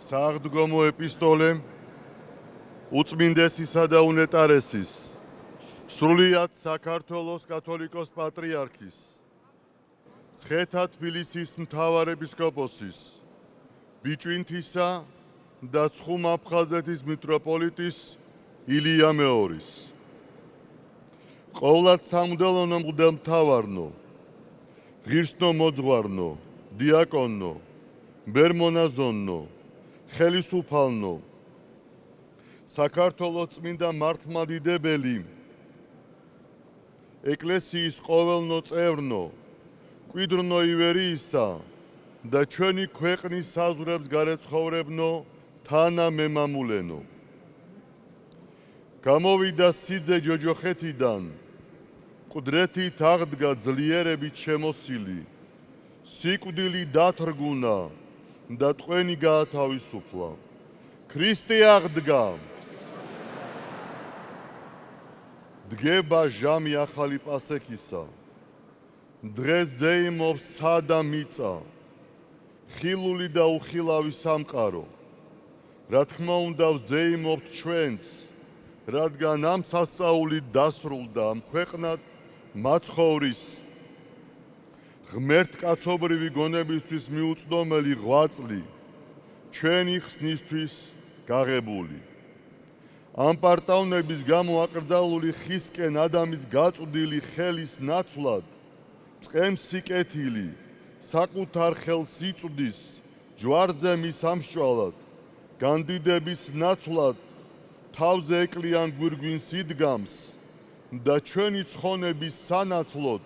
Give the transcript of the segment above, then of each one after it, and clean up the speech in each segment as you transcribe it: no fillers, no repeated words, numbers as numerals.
Სააღდგომო ეპისტოლე უწმინდესისა და უნეტარესის სრულიად საქართველოს კათოლიკოს პატრიარქის ცხეთა თბილისის მთავარ ეპისკოპოსის ბიჭვინთისა და ცხუმ-აფხაზეთის მიტროპოლიტის ილია მეორის ყოვლად სამღვდელო მღვდელმთავარნო ღირსნო მოძღვარნო დიაკონნო ბერმონაზონნო ხელისუფალნო საქართველოს წმინდა მართლმადიდებელი ეკლესიის ყოველნო წევრნო კვიდრნო ივერიისა და ჩვენი ქვეყნის საზღვრებს გარეცხოვრებნო თანამემამულენო გამოვიდა სიძე ჯოჯოხეთიდან მკვდრეთით აღდგა ძლიერებით შემოსილი სიკვდილი დათრგუნა და ტყვენი გაათავისუფლა ქრისტე აღდგა დგება ჟამი ახალი პასექისა დღეს ზეიმობს ცა და მიწა ხილული და უხილავი სამყარო რა თქმა უნდა ვზეიმობთ ჩვენც რადგან ამ სასწაულით დასრულდა ამ ქვეყნად მაცხოვრის ღმერთკაცობრივი გონებისთვის მიუწვდომელი ღვაწლი ჩვენი ხსნისთვის გაღებული ამ პარტავნების გამო აკრძალული ხისკენ ადამის გაწვდილი ხელის ნაცვლად წყემსი კეთილი საკუთარ ხელს იწვდის ჯვარზე მის ამსჭვალად განდიდების ნაცვლად თავზე ეკლიან გვირგვინს იდგამს და ჩვენი ცხონების სანაცვლოდ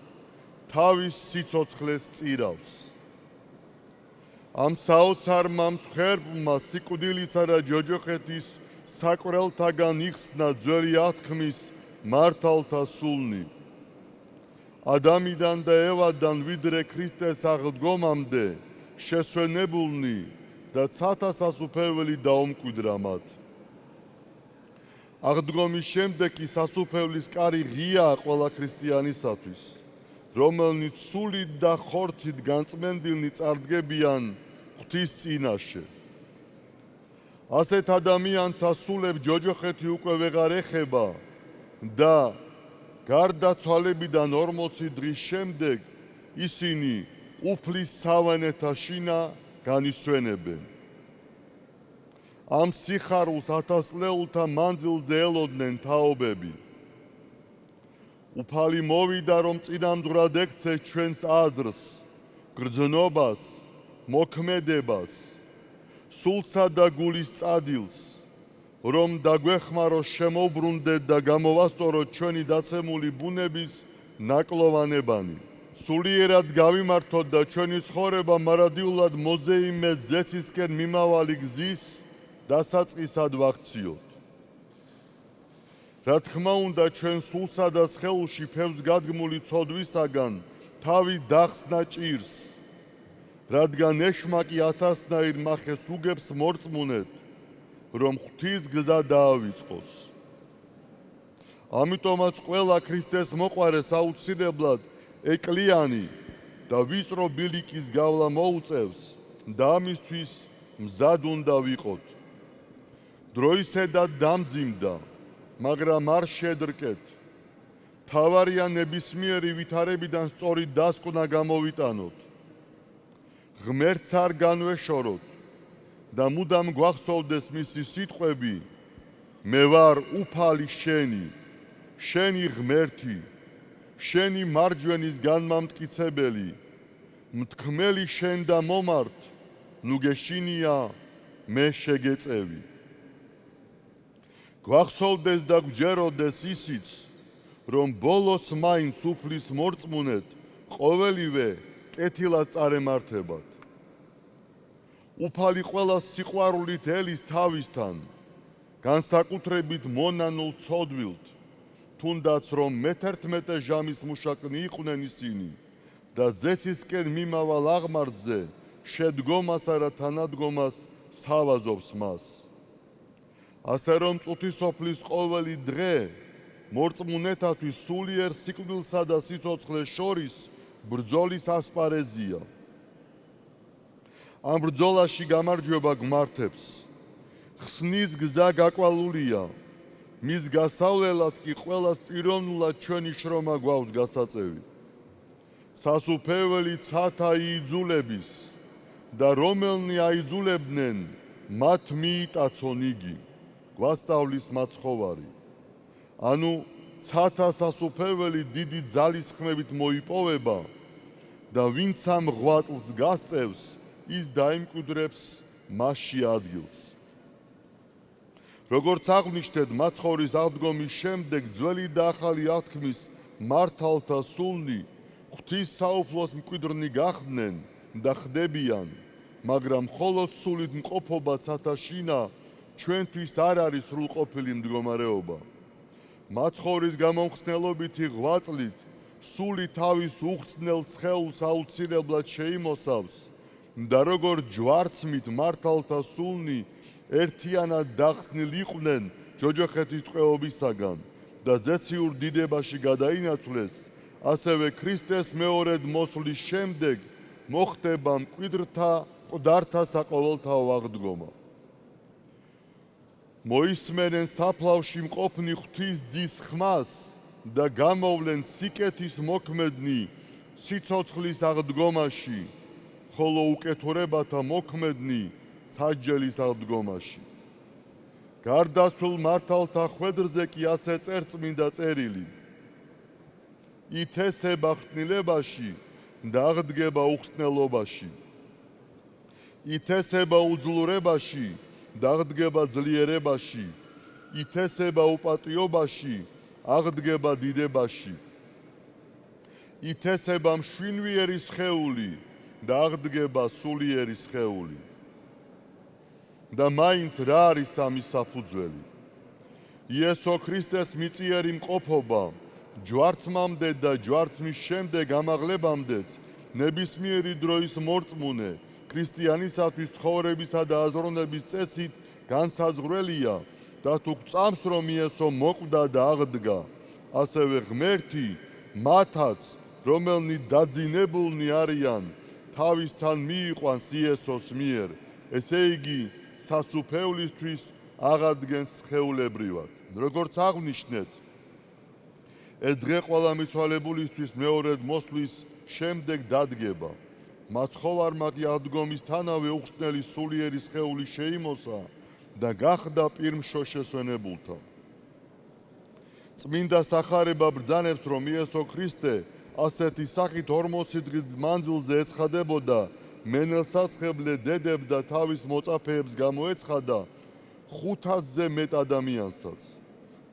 თავის სიცოცხლეს წირავს ამ საოცარმა მსხვერპლმა სიკვდილისა და ჯოჯოხეთის საკვრელთაგან იხსნა ძველი ათქმის მართალთა სულნი ადამიდან და ევადან ვიდრე ქრისტეს აღდგომამდე შესვენებულნი და ცათა სასუფეველი დაუმკვიდრა მათ აღდგომის შემდეგ კი სასუფეველის კარი ღიაა ყველა ქრისტიანისათვის რომელნიც სულით და ხორცით განწმენდილნი წარდგებიან ღვთის წინაშე ასეთ ადამიანთა სულებს ჯოჯოხეთი უკვე ვეღარ ეხება და გარდაცვალებიდან 40 დღის შემდეგ ისინი უფლის სავანეთა შინა განისვენებენ ამ სიხარულს ათასლეულთა მანძილზე ელოდნენ თაობები უფალი მოვიდა რომ წინამძღვრად ექცეს ჩვენს აზრს გრძნობას მოქმედებას სულსა და გულის წადილს რომ დაგვეხმაროს შემოუბრუნდეთ და გამოვასწოროთ ჩვენი დაცემული ბუნების ნაკლოვანებანი სულიერად გავიმართოთ და ჩვენი ცხოვრება მარადიულად მოზეიმეს ზესისკენ მიმავალი გზის დასაწყისად ვაქციოთ რა თქმა უნდა ჩვენ სულსა და სხეულში ფევზგადგმული ცოდვისაგან თავი დახსნა ჭირს რადგან ეშმაკი ათასნაირ მახეს უგებს მორწმუნედ რომ ღვთის გზა დაავიწყოს ამიტომაც ყველა ქრისტეს მოყვარეს აუცილებლად ეკლიანი და ვიწრო ბილიკის გავლა მოუწევს და ამისთვის მზად უნდა ვიყოთ დროისედად დამძიმდა მაგრამ არ შედრკეთ თავარია ნებისმიერი ვითარებიდან სწორი დასკვნა გამოვიტანოთ ღმერთს არ განვეშოროთ და მუდამ გვახსოვდეს მისი სიტყვები მე ვარ უფალი შენი ღმერთი შენი მარჯვენის განმამტკიცებელი მთქმელი შენ და მომართ ნუ გეშინია მე შეგეწევი გვახსოვდეს და გვჯეროდეს ისიც რომ ბოლოს მაინც უფლის მორწმუნედ ყოველივე კეთილად წარემართებათ უფალი ყველა სიყვარულით ელის თავისთან განსაკუთრებით მონანულ ცოდვილთ, თუნდაც რომ მე-11 ჟამის მუშაკნი იყვნენ ისინი და ზესისკენ მიმავალ აღმართზე შედგომასა და თანადგომას სთავაზობს მას. ასე რომ წუთისოფლის ყოველი დღე მორწმუნეთათვის სულიერ სიკვდილსა და სიცოცხლეს შორის ბრძოლის ასპარეზია. ამ ბრძოლაში გამარჯვება გმართებს. ხსნის გზა გაკვალულია. მის გასავლელად კი ყველა პიროვნულად ჩვენი შრომა გვაქვს გასაწევი. სასუფეველი ცათა იძულების და რომელნი აიძულებდნენ, მათ მიიტაცონ იგი. გვასწავლის მაცხოვარი. ანუ ცათა სასუფეველი დიდი ძალისხმევით მოიპოვება და ვინც ამ ღვაწლს გასწევს, ის დაიმკვიდრებს მასში ადგილს. როგორც აღვნიშნეთ, მაცხოვრის აღდგომის შემდეგ ძველი და ახალი აღთქმის მართალთა სულნი ღვთის საუფლოს მკვიდრნი გახდნენ და ხდებიან, მაგრამ მხოლოდ სულით მყოფობა ცათაშინა ჩვენთვის არ არის სრულყოფილი მდგომარეობა. მაცხოვრის გამომხსნელობითი ღვაწლით სული თავის უხრწნელ სხეულს აუცილებლად შეიმოსავს და როგორც ჯვარცმით მართალთა სულნი ერთიანად დახსნილ იყვნენ ჯოჯოხეთის ტყვეობისაგან და ზეციურ დიდებაში გადაინაცვლეს, ასევე ქრისტეს მეორედ მოსვლის შემდეგ მოხდება მკვიდრთა მკვდართა საყოველთაო აღდგომა. მოისმენენ საფლავში მყოფნი ღვთის ძის ხმას და გამოვლენ სიკეთის მოქმედნი სიცოცხლის აღდგომაში, ხოლო უკეთურებათა მოქმედნი საჯელის აღდგომაში. გარდაცვლილ მართალთა ხვედრზე კი ასე წერს წმინდა წერილი. ითესება ხრტნილებაში და აღდგება უხრწნელობაში. ითესება უძლურებაში და აღდგება ძლიერებაში. ითესება უპატიობაში, აღდგება დიდებაში. ითესება მშვინვიერი სხეული და აღდგება სულიერი სხეული. და მაინც რა არის ამის საფუძველი? იესო ქრისტეს მიწიერი მყოფობა ჯვარცმამდე და ჯვარცმის შემდეგ ამაღლებამდეც ნებისმიერი დროის მორწმუნე ქრისტიანისათვის ცხოვრებისა და აზროვნების წესით განსაზღვრელია და თუ გწამს რომ იესო მოკვდა და აღდგა, ასევე ღმერთი მათაც, რომელნი დაძინებულნი არიან, თავისთან მიიყვანს იესოს მიერ, ესე იგი სასუფევლისთვის აღადგენს სხეულებრივად. როგორც აღვნიშნეთ, ეს დღე ყველა მიცვალებულისთვის მეორედ მოსვლის შემდეგ დადგება. მაცხოვარმა კი აღდგომისთანავე უხრწნელი სულიერი სხეული შეიმოსა და გახდა პირმშო შესვენებულთა. წმინდა სახარება ბრძანებს, რომ იესო ქრისტე ასეთი სახით 40 დღის მანძილზე ეცხადებოდა მენელსაცხებლე დედებს და თავის მოწაფეებს გამოეცხადა 500-ზე მეტ ადამიანსაც.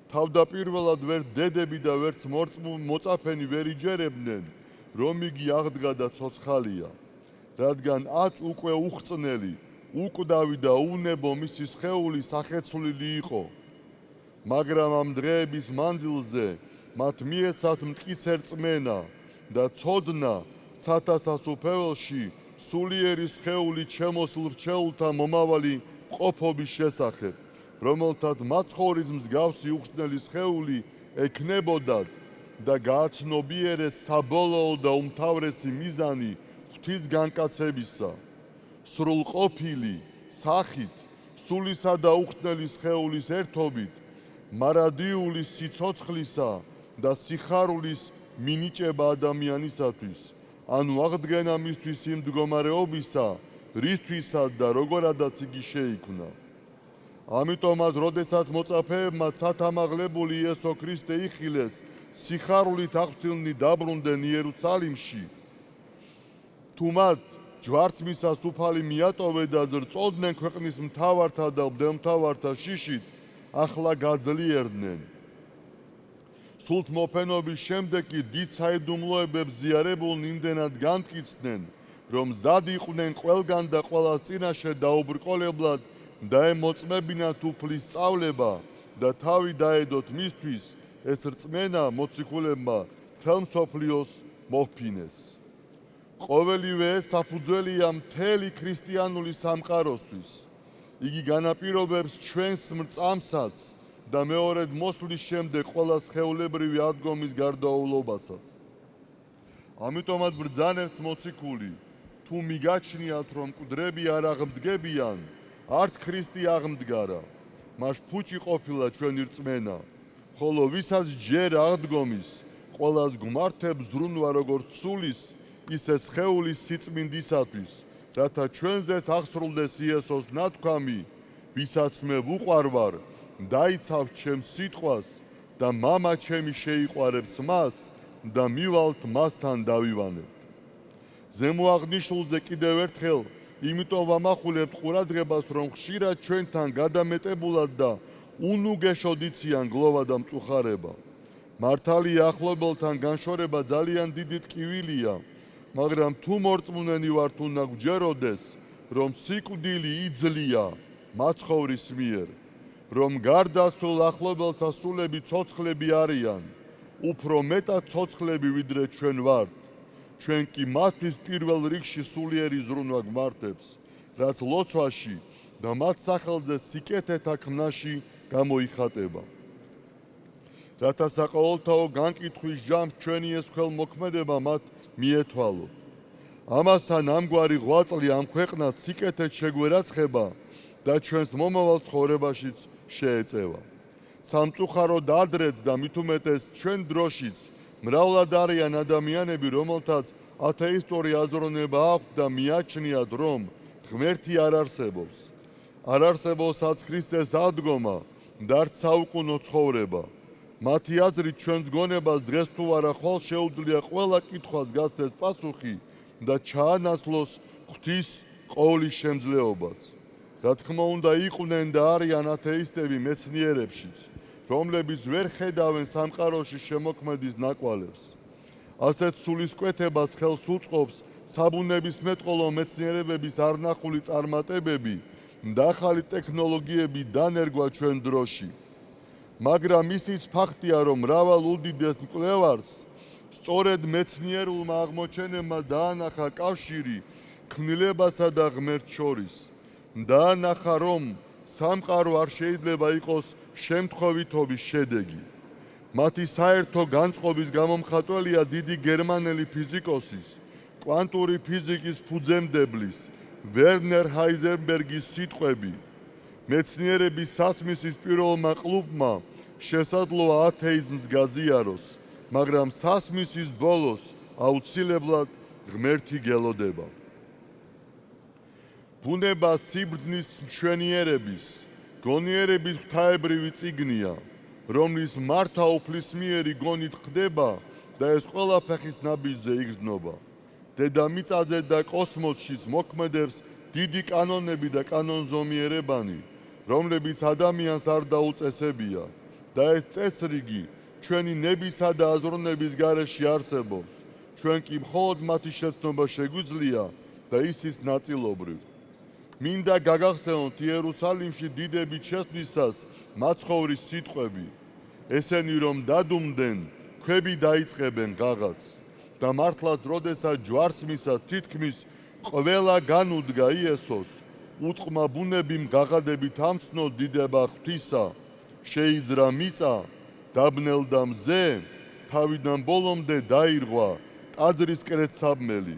თავდაპირველად ვერ დედები და ვერც მოწაფენი ვერ იჯერებდნენ, რომ იგი აღდგა და ცოცხალია, რადგან ათ უკვე უხრწნელი, უკვდავი და უნებო მისი სხეული სახეცვლილი იყო. მაგრამ ამ დღეების მანძილზე მათ მიეცათ მტკიცე რწმენა და ცოდნა ცათა სასუფეველში სულიერი სხეულით შემოსულ რჩეულთა მომავალი მყოფობის შესახებ, რომელთაც მაცხოვრის მსგავსი უხრწნელი სხეული ექნებოდათ და გააცნობიერეს საბოლოო და უმთავრესი მიზანი ღვთის განკაცებისა, სრულყოფილი სახით, სულისა და უხრწნელი სხეულის ერთობით, მარადიული სიცოცხლისა და სიხარულის მინიჭება ადამიანისათვის, ანუ აღდგენა მისთვის იმ მდგომარეობისა, რისთვისაც და როგორადაც იგი შეიქმნა. ამიტომაც, როდესაც მოწაფეებმა ცათამაღლებული იესო ქრისტე იხილეს, სიხარულით აღფრთილნი დაბრუნდნენ იერუსალიმში, თუ მათ ჯვარცმისას უფალი მიატოვებდა და რწოდნენ ქვეყნის მთავართა და მღვდელმთავართა შიშით, ახლა გაძლიერდნენ. სულთმოფენობის შემდეგ კი დიდ საიდუმლოებებს ზიარებულნი იმდენად განმტკიცდნენ, რომ მზად იყვნენ ყველგან და ყველას წინაშე დაუბრკოლებლად დაემოწმებინათ უფლის სწავლება და თავი დაედოთ მისთვის, ეს რწმენა მოციქულებმა მთელ მსოფლიოს მოჰფინეს. ყოველივე ეს საფუძველია მთელი ქრისტიანული სამყაროსთვის. იგი განაპირობებს ჩვენს მრწამსაც და მეორედ მოსვლის შემდეგ ყველა სხეულებრივი ადგომის გარდაულობასაც. ამიტომაც ბრძანებთ მოციქული, თუ მიგაჩნიათ, რომ მკვდრები არ აღმდგებიან, არც ქრისტე აღმდგარა, მას ფუჭი ყოფილა ჩვენი რწმენა, ხოლო ვისაც ჯერ აღდგომის, ყველას გვმართებს ზრუნვა როგორც სულის, ისე სხეულის სიწმინდისათვის, რათა ჩვენზეც აღსრულდეს იესოს ნათქვამი, ვისაც მე ვუყვარ ვარ, დაიცავთ ჩემს სიტყვას და მამა ჩემი შეიყვარებს მას და მივალთ მასთან დავივანებთ. ზემოაღნიშნულზე კიდევ ერთხელ იმიტომ ვამახვილებთ ყურადღებას, რომ ხშირად ჩვენთან გადამეტებულად და უნუგეშოდ იციან გლოვა და მწუხარება. მართალია ახლობელთან განშორება ძალიან დიდი ტკივილია, მაგრამ თუ მორწმუნენი ვართ, უნდა გვჯეროდეს, რომ სიკვდილი იძლია მაცხოვრის მიერ, რომ გარდაცვლილ ახლობელთა სულები ცოცხლები არიან, უფრო მეტად ცოცხლები ვიდრე ჩვენ ვართ. ჩვენ კი მათთვის პირველ რიგში სულიერი ზრუნვა გვმართებს, რაც ლოცვაში და მათ სახელზე სიკეთეთა ქმნაში გამოიხატება. რათა საყოველთაო განკითხვის ჯამს ჩვენი ეს ქველმოქმედება მათ მიეთვალოთ. ამასთან ამგვარი ღვაწლი ამ ქვეყნად სიკეთეთ შეგვერაცხება და ჩვენს მომავალ ცხოვრებაშიც შეეწევა. სამწუხაროდ ადრეც და მით უმეტეს ჩვენ დროშიც მრავლად არიან ადამიანები, რომელთაც ათეისტური აზროვნება აქვთ და მიაჩნიათ, რომ ღმერთი არ არსებობს. არ არსებობსაც ქრისტეს ადგომა და არც საუკუნო ცხოვრება. მათი აზრით ჩვენს გონებას დღეს თუ არა ხვალ შეუძლია ყველა კითხვას გასცეს პასუხი და ჩაანაცვლოს ღვთის ყოვლის შემძლეობაც. რა თქმა უნდა, იყვნენ და არიან ათეისტები მეცნიერებშიც, რომლებიც ვერ ხედავენ სამყაროში შემოქმედის ნაკვალებს. ასეთ სულისკვეთებას ხელს უწყობს საბუნებისმეტყველო მეცნიერებების არნახული წარმატებები და ახალი ტექნოლოგიები დანერგვა ჩვენ დროში. მაგრამ ისიც ფაქტია, რომ მრავალ უდიდეს მკვლევარს სწორედ მეცნიერულმა აღმოჩენებმა დაანახა კავშირი ქმნილებასა და ღმერთს შორის. დაანახა, რომ სამყარო არ შეიძლება იყოს შემთხვევითობის შედეგი. მათი საერთო განწყობის გამომხატველია დიდი გერმანელი ფიზიკოსის, კვანტური ფიზიკის ფუძემდებლის ვერნერ ჰაიზენბერგის სიტყვები. მეცნიერების სასმისის პირველმა კლუბმა შესაძლოა ათეიზმს გაზიაროს, მაგრამ სასმისის ბოლოს აუცილებლად ღმერთი გელოდება. ბუნება სიბრძნის მშვენიერების, გონიერების ღვთაებრივი წიგნია, რომლის მართა უფლისმიერი გონით ხდება და ეს ყველა ფეხის ნაბიჯზე იგრძნობა. დედამიწაზე და კოსმოსშიც მოქმედებს დიდი კანონები და კანონზომიერებანი, რომლებიც ადამიანს არ დაუწესებია და ეს წესრიგი ჩვენი ნებისა და აზროვნების გარეშე არსებობს. ჩვენ კი მხოლოდ მათი შეცნობა შეგვიძლია და ისიც ნაწილობრივ. მინდა გაგახსენოთ იერუსალიმში დიდებით შესვლისას მაცხოვრის სიტყვები. ესენი რომ დადუმდნენ, ქვები დაიწყებენ გაღაც და მართლაც როდესაც ჯვარს მისა თითქმის ყველა განუდგა იესოს, უტყმა ბუნებიმ გაღადებით ამცნო დიდება ღვთისა, შეიძრა მიწა, დაბნელდა მზე, თავიდან ბოლომდე დაირღვა ტაძრის კრეცაბმელი,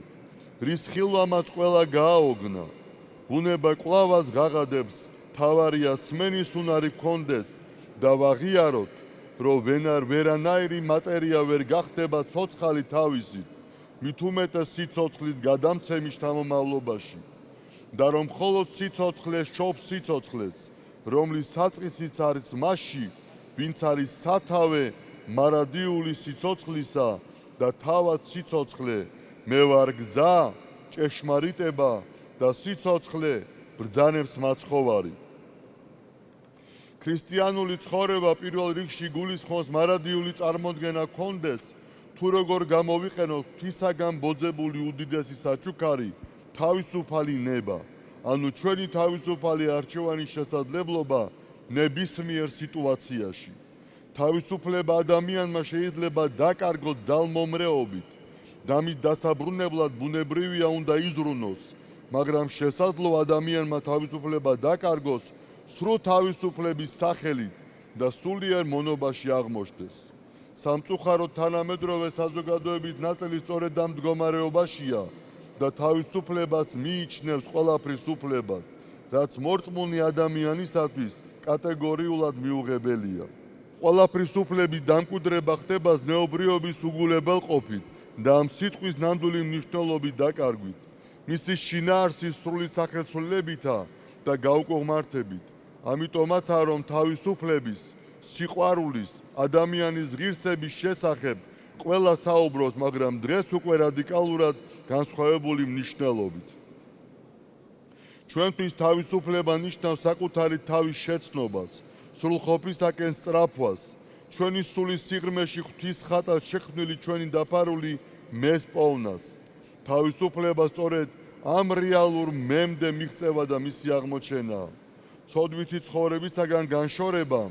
რის ხილვამაც ყველა გააოგნა. ბუნება კვლავაც გაღადებს, თავარია სმენის უნარი გქონდეს და ვაღიაროთ, რომ ვერანაირი მატერია ვერ გახდება ცოცხალი თავისით, მით უმეტეს სიცოცხლის გადამცემის შთამომავლობაში. და რომ მხოლოდ სიცოცხლე შობს სიცოცხლეს, რომლის საწყისიც არის მასში, ვინც არის სათავე მარადიული სიცოცხლისა და თავად სიცოცხლე, მე ვარ გზა, ჭეშმარიტება და სიცოცხლე ბრძანებს მაცხოვარი. ქრისტიანული ცხოვრება პირველ რიგში გულისხმობს მარადიული წარმოდგენა გქონდეს, თუ როგორ გამოვიყენოთ ღვთისაგან ბოძებული უდიდესი საჩუქარი, თავისუფალი ნება, ანუ ჩვენი თავისუფალი არჩევანის შესაძლებლობა ნებისმიერ სიტუაციაში. თავისუფლება ადამიანმა შეიძლება დაკარგოს ძალმომრეობით და მის დასაბრუნებლად ბუნებრივია უნდა იზრუნოს, მაგრამ შესაძლოა ადამიანმა თავისუფლება დაკარგოს სრულ თავისუფლების სახელით და სულიერ მონობაში აღმოჩნდეს. სამწუხაროდ თანამედროვე საზოგადოების ნაწილი სწორედ ამ მდგომარეობაშია და თავისუფლებას მიიჩნევს ყველაფრის უფლებად, რაც მორწმუნე ადამიანისათვის კატეგორიულად მიუღებელია. ყველაფრის უფლების დამკვიდრება ხდება ზნეობრიობის უგულებელყოფით და ამ სიტყვის ნამდვილი მნიშვნელობის დაკარგვით, მისი შინაარსის სრული სახეცვლილებითა და გაუკუღმართებით. ამიტომაც რომ თავისუფლების, სიყვარულის, ადამიანის ღირსების შესახებ ყველა საუბრობს, მაგრამ დღეს უკვე რადიკალურად განსხვავებული მნიშვნელობით. ჩვენთვის თავისუფლება ნიშნავს საკუთარი თავის შეცნობას, სრულყოფისაკენ სწრაფვას, ჩვენი სულის სიღრმეში ღვთის ხატად შექმნილი ჩვენი დაფარული მეს პოვნას. თავისუფლება სწორედ ამ რეალურ მემდე მიღწევა და მისი აღმოჩენაა. ცოდვითი ცხოვრებისაგან განშორება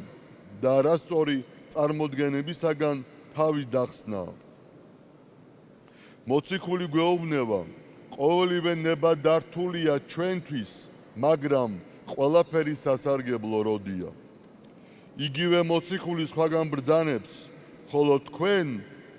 და არასწორი წარმოდგენებისაგან თავის დახსნა. მოციქული გვეუბნება, ყოველივე ნება დართულია ჩვენთვის, მაგრამ ყველაფერი სასარგებლო როდია. იგივე მოციქული სხვაგან ბრძანებს, ხოლო თქვენ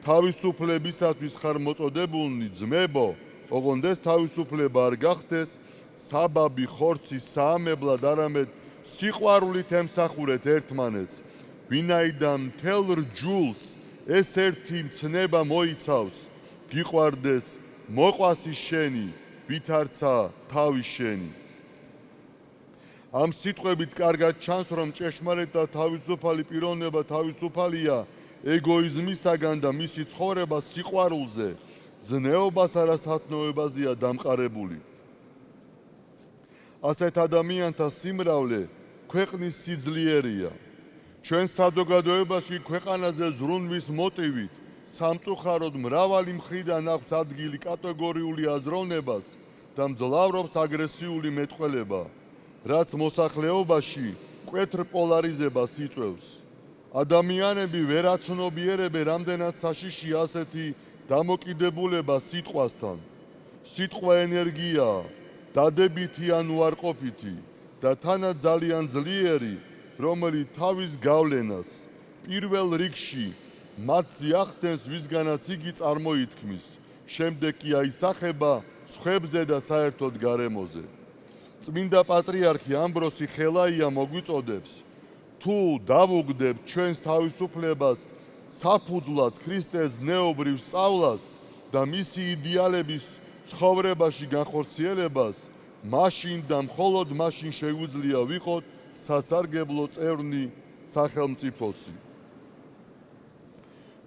თავისუფლებისათვის ხარ მოწოდებულნი, ძმებო, ოღონდ ეს თავისუფლება არ გახდეს საბაბი ხორცის საამებლად, არამედ სიყვარულით ემსახურეთ ერთმანეთს, ვინაიდან მთელ რჯულს ეს ერთი მცნება მოიცავს, გიყვარდეს მოყვასი შენი, ვითარცა თავი შენი. ამ სიტყვებით კარგად ჩანს, რომ ჭეშმარიტ და თავისუფალი პიროვნება თავისუფალია ეგოიზმისაგან და მისი ცხოვრება სიყვარულზე, ზნეობასა და სათნოებაზეა დამყარებული. ასეთ ადამიანთა სიმრავლე ქვეყნის სიძლიერია. ჩვენ საზოგადოებაში ქვეყანაზე ზრუნვის მოტივით სამწუხაროდ მრავალი მხრიდან აქვს ადგილი კატეგორიული აზროვნებას და მძლავრობს აგრესიული მეტყველება, რაც მოსახლეობაში მკვეთრ პოლარიზებას იწვევს. ადამიანები ვერ აცნობიერებენ, რამდენად საშიშია ასეთი დამოკიდებულება სიტყვასთან. სიტყვა ენერგიაა, დადებითი ან უარყოფითი და თანაც ძალიან ძლიერი, რომელიც თავის გავლენას პირველ რიგში მათზე ახდენს, ვისგანაც იგი წარმოითქმის, შემდეგ კი აისახება სხვებზე და საერთოდ გარემოზე. წმინდა პატრიარქი ამბროსი ხელაია მოგვიწოდებს, თუ დავუგდებთ ჩვენს თავისუფლებას საფუძვლად ქრისტეს ზნეობრივ სწავლას და მისი იდეალების ცხოვრებაში განხორციელებას, მაშინ და მხოლოდ მაშინ შეგვიძლია ვიყოთ სასარგებლო წევრნი სახელმწიფოსი.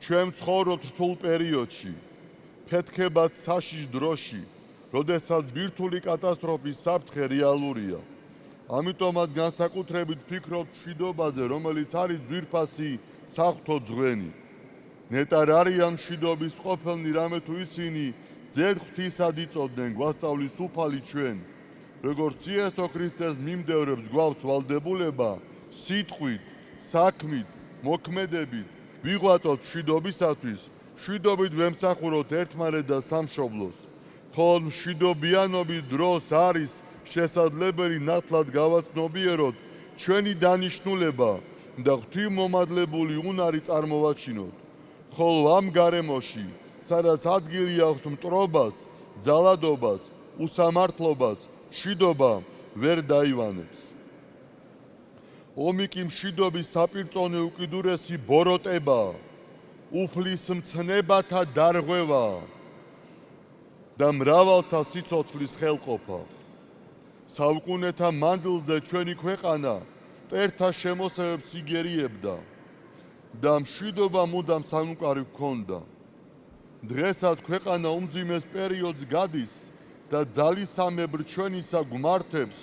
ჩვენ ცხოვრობთ რთულ პერიოდში, ფეთქებად საშიშ დროში, როდესაც ბირთვული კატასტროფის საფრთხე რეალურია. ამიტომაც განსაკუთრებით ვფიქრობთ მშვიდობაზე, რომელიც არის ძვირფასი საღვთო ძღვენი. ნეტარ არიან მშვიდობის ყოფილნი, რამე თუ ისინი ძედ ღვთისად იწოდნენ, გვასწავლის უფალი ჩვენ, როგორც იესო ქრისტეს მიმდევრებს გვაქვს ვალდებულება სიტყვით, საქმით, მოქმედებით ვიღვაწოთ მშვიდობისათვის, მშვიდობით ვემსახუროთ ერთმანეთს და სამშობლოს. ხოლო მშვიდობიანობის დროს არის შესაძლებელი ნათლად გავაცნობიეროთ ჩვენი დანიშნულება და ღვთისმომადლებული უნარი წარმოვაჩინოთ. ხოლო ამ გარემოში, სადაც ადგილი აქვს მტრობას, ძალადობას, უსამართლობას, მშვიდობა ვერ დაივანებს. ომი კი მშვიდობის საპირწონე უკიდურესი ბოროტებაა, უფლის მცნებათა დარღვევაა და მრავალთა სიცოცხლის ხელყოფა. საუკუნეთა მანძილზე ჩვენი ქვეყანა მტერთა შემოსევებს იგერიებდა და მშვიდობა მუდამ სამყარო ჰქონდა. დღესაც ქვეყანა უმძიმეს პერიოდს გადის და ძალისამებრ ჩვენისა გვმართებს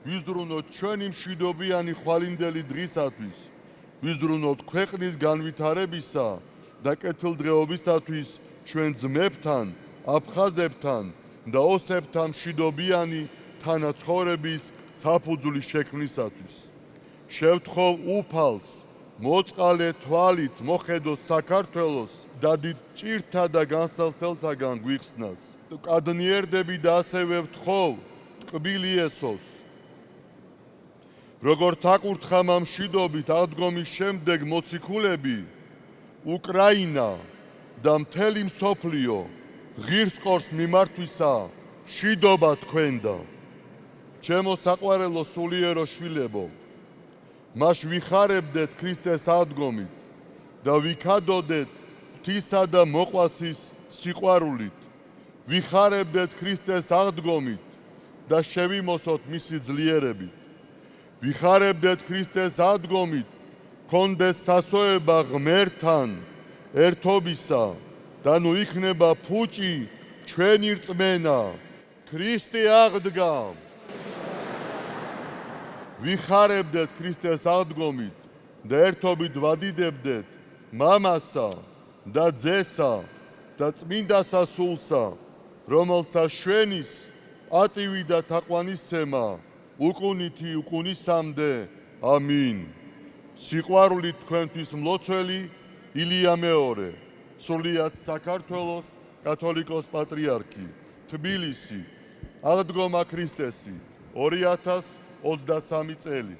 ვიზრუნოთ ჩვენი მშვიდობიანი ხვალინდელი დღისათვის, ვიზრუნოთ ქვეყნის განვითარებისა და კეთილდღეობისათვის ჩვენ ძმებთან, აფხაზებთან და ოსებთან მშვიდობიანი თანაცხოვრების საფუძვლის შექმნისათვის. შევთხოვ უფალს, მოწყალე თვალით მოხედოს საქართველოს და დიდ ჭირთა და განსაცდელთაგან გვიხსნას. კადნიერდები და ასევე ვთხოვ ტკბილი ესოს. როგორც აკურთხა მშვიდობით აღდგომის შემდეგ მოციქულები, უკრაინა და მთელი მსოფლიო ღირს ყორს მიმართვისა მშვიდობა თქვენდა. ჩემო საყვარელო სულიერო შვილებო, მას ვიხარებდეთ ქრისტეს აღდგომით და ვიქადოდეთ ღვთისა და მოყვასის სიყვარულით. ვიხარებდეთ ქრისტეს აღდგომით და შევიმოსოთ მისი ძლიერებით. ვიხარებდეთ ქრისტეს აღდგომით, გქონდეს სასოება ღმერთთან ერთობისა და ნუ იქნება ფუჭი ჩვენი რწმენა. ქრისტე აღდგა. ვიხარებდეთ ქრისტეს აღდგომით და ერთობით ვადიდებდეთ მამასა და ძესა და წმინდასა სულსა, რომელსაც ჩვენის პატივი და თაყვანისცემა უკუნითი უკუნისამდე. ამინ. სიყვარული თქვენთვის მლოცველი ილია მეორე, სრულიად საქართველოს კათოლიკოს პატრიარქი, თბილისი, აღდგომა ქრისტესი, 2023 წელი.